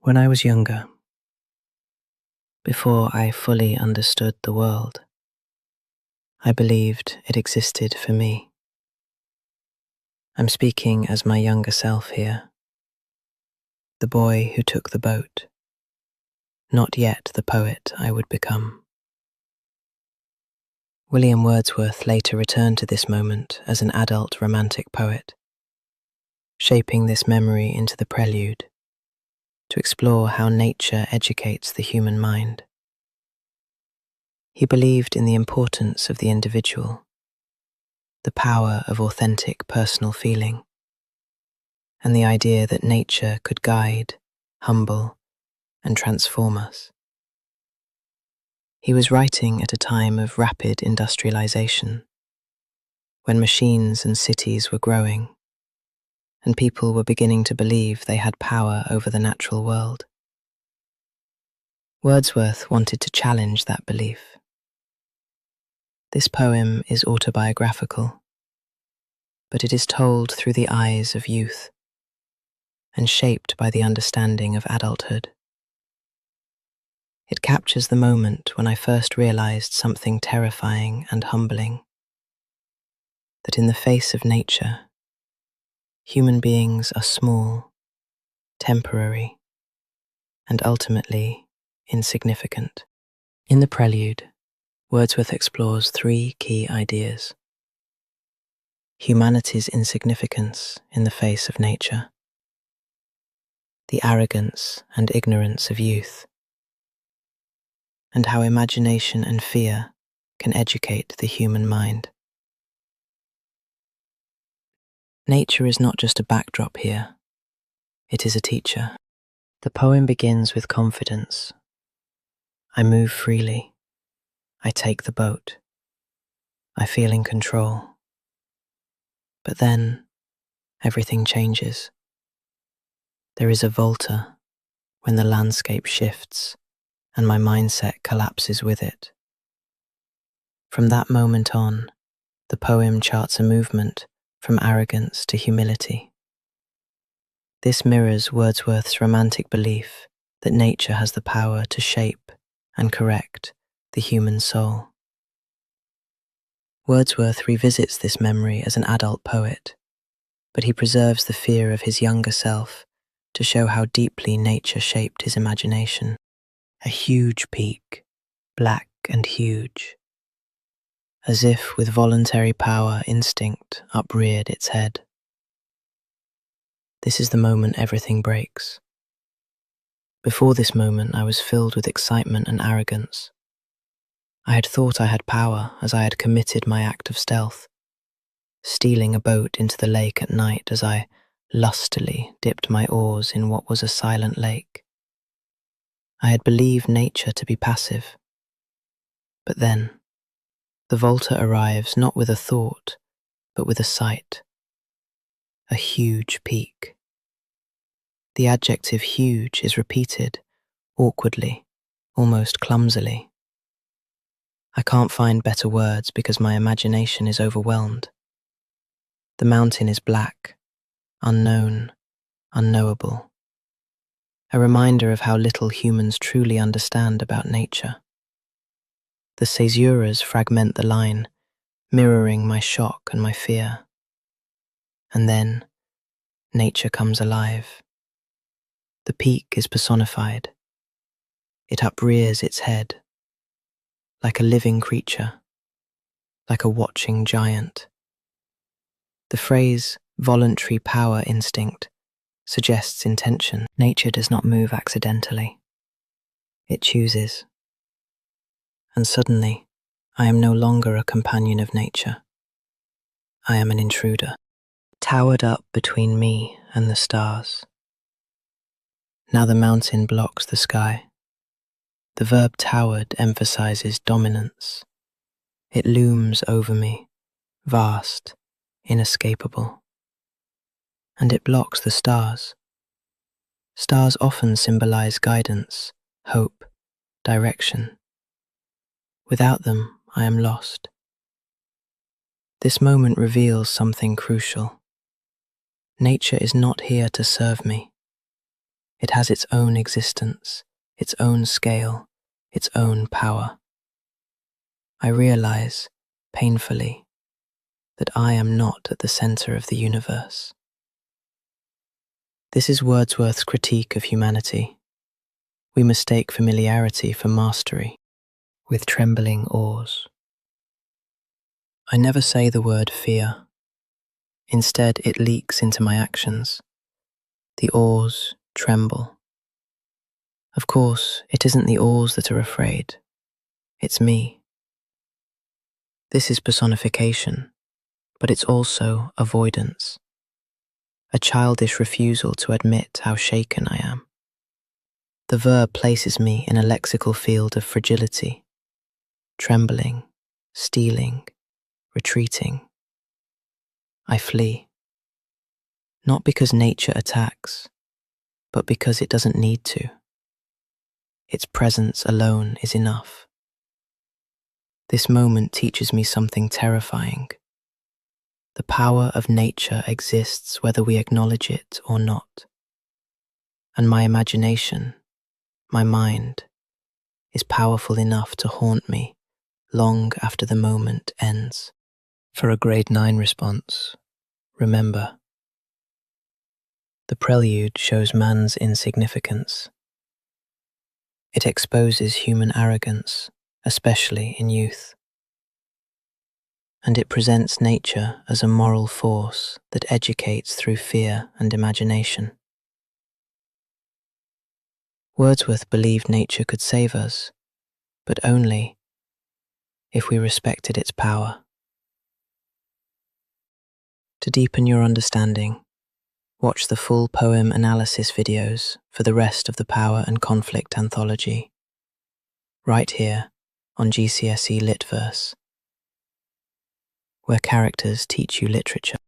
When I was younger, before I fully understood the world, I believed it existed for me. I'm speaking as my younger self here, the boy who took the boat, not yet the poet I would become. William Wordsworth later returned to this moment as an adult romantic poet, shaping this memory into the Prelude to explore how nature educates the human mind. He believed in the importance of the individual, the power of authentic personal feeling, and the idea that nature could guide, humble, and transform us. He was writing at a time of rapid industrialization, when machines and cities were growing, and people were beginning to believe they had power over the natural world. Wordsworth wanted to challenge that belief. This poem is autobiographical, but it is told through the eyes of youth and shaped by the understanding of adulthood. It captures the moment when I first realized something terrifying and humbling, that in the face of nature, human beings are small, temporary, and ultimately insignificant. In the Prelude, Wordsworth explores three key ideas: humanity's insignificance in the face of nature, the arrogance and ignorance of youth, and how imagination and fear can educate the human mind. Nature is not just a backdrop here, it is a teacher. The poem begins with confidence. I move freely. I take the boat. I feel in control. But then, everything changes. There is a volta when the landscape shifts and my mindset collapses with it. From that moment on, the poem charts a movement from arrogance to humility. This mirrors Wordsworth's romantic belief that nature has the power to shape and correct the human soul. Wordsworth revisits this memory as an adult poet, but he preserves the fear of his younger self to show how deeply nature shaped his imagination. A huge peak, black and huge, as if with voluntary power instinct upreared its head. This is the moment everything breaks. Before this moment, I was filled with excitement and arrogance. I had thought I had power as I had committed my act of stealth, stealing a boat into the lake at night as I lustily dipped my oars in what was a silent lake. I had believed nature to be passive. But then, the volta arrives not with a thought, but with a sight. A huge peak. The adjective huge is repeated, awkwardly, almost clumsily. I can't find better words because my imagination is overwhelmed. The mountain is black, unknown, unknowable. A reminder of how little humans truly understand about nature. The caesuras fragment the line, mirroring my shock and my fear. And then, nature comes alive. The peak is personified. It uprears its head, like a living creature, like a watching giant. The phrase, voluntary power instinct, suggests intention. Nature does not move accidentally. It chooses. And suddenly, I am no longer a companion of nature. I am an intruder, towered up between me and the stars. Now the mountain blocks the sky. The verb towered emphasizes dominance. It looms over me, vast, inescapable. And it blocks the stars. Stars often symbolize guidance, hope, direction. Without them, I am lost. This moment reveals something crucial. Nature is not here to serve me. It has its own existence, its own scale, its own power. I realize, painfully, that I am not at the center of the universe. This is Wordsworth's critique of humanity. We mistake familiarity for mastery, with trembling oars. I never say the word fear. Instead, it leaks into my actions. The oars tremble. Of course, it isn't the oars that are afraid. It's me. This is personification, but it's also avoidance. A childish refusal to admit how shaken I am. The verb places me in a lexical field of fragility, trembling, stealing, retreating. I flee. Not because nature attacks, but because it doesn't need to. Its presence alone is enough. This moment teaches me something terrifying. The power of nature exists whether we acknowledge it or not. And my imagination, my mind, is powerful enough to haunt me long after the moment ends. For a grade 9 response, remember. The Prelude shows man's insignificance. It exposes human arrogance, especially in youth. And it presents nature as a moral force that educates through fear and imagination. Wordsworth believed nature could save us, but only if we respected its power. To deepen your understanding, watch the full poem analysis videos for the rest of the Power and Conflict anthology, right here on GCSE LitVerse, where characters teach you literature.